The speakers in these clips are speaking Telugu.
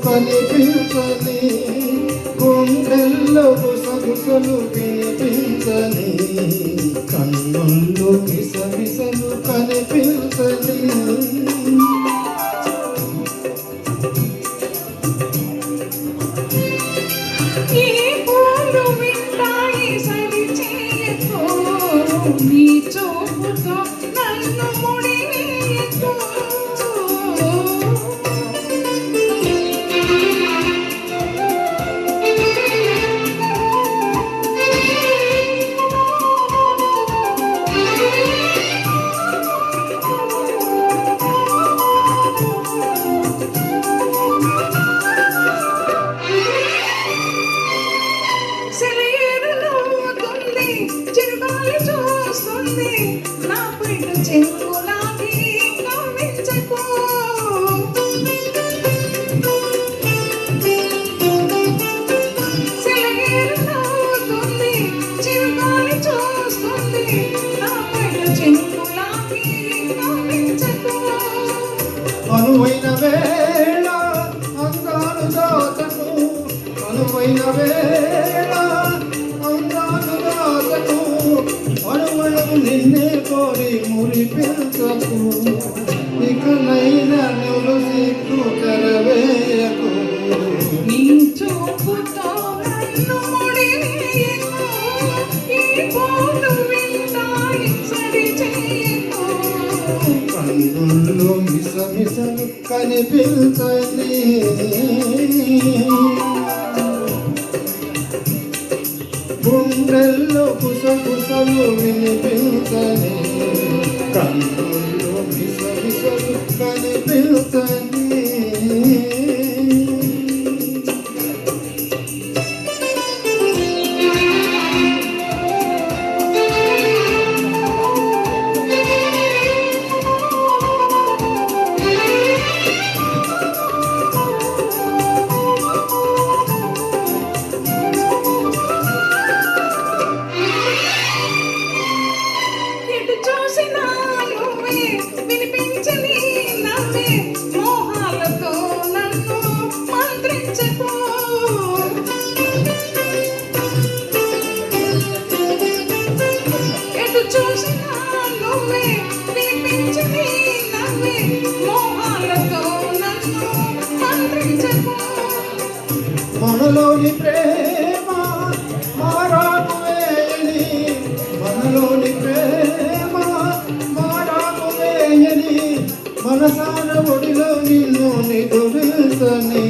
కనిపించని గుండెల్లో గుసగుసలు వినిపించని కన్నుల్లో గిసగిసలు కనిపించని నీ చూపుతో నన్ను ముడివేయకు నా పైన చెంగులాగి కవ్వించకు సెలయేరులవుతుంది చిరుగాలి చూస్తుంది నా పైన చెంగులాగి కవ్వించకు అనువైన వేళ అందాలు దాచకు అనువైన వేళ అందాలు దాచకు అనువైన నిన్నే కోరి మురిపించకు ఇకనైనా నువ్వు సిగ్గు తెరవేయకు నీ చూపుతో నన్ను ముడివేయకు ఈ పూలు వింటాయి సరి చేయకు కన్నుల్లో మిసమిసలు కనిపించని గుండెల్లో కుసకుసలు వినిపించని కన్నుల్లో మిసమిసలు కనిపించని వినిపించని నవ్వే మోహాలతో నన్ను మంత్రించకు ఎటు చూసినా నువ్వే వినిపించని నవ్వే మోహాలతో నన్ను మంత్రించకు మనలోని ప్రేమ మారాకు వేయని మనలోని ప్రేమ మారాకు వేయని మనసాన ఒడిలో నిన్ను నిదురించని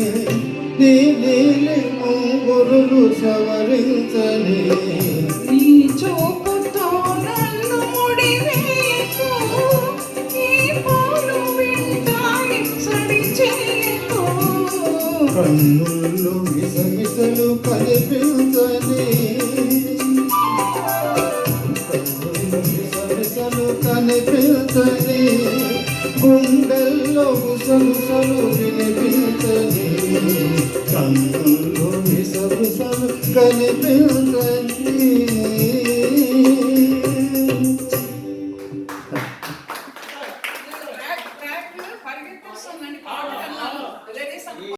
నీ నీలి ముంగురులు సవరించని నీ చూపుతో నన్ను ముడివేయకు ఈ పూలు వింటాయి సడి చేయకు కన్నుల్లో మిసమిసలు కనిపించని కన్నుల్లో మిసమిసలు కనిపించని గుండెల్లో గుసగుసలు వినిపించని కన్నుల్లో మిసమిసలు కనిపించని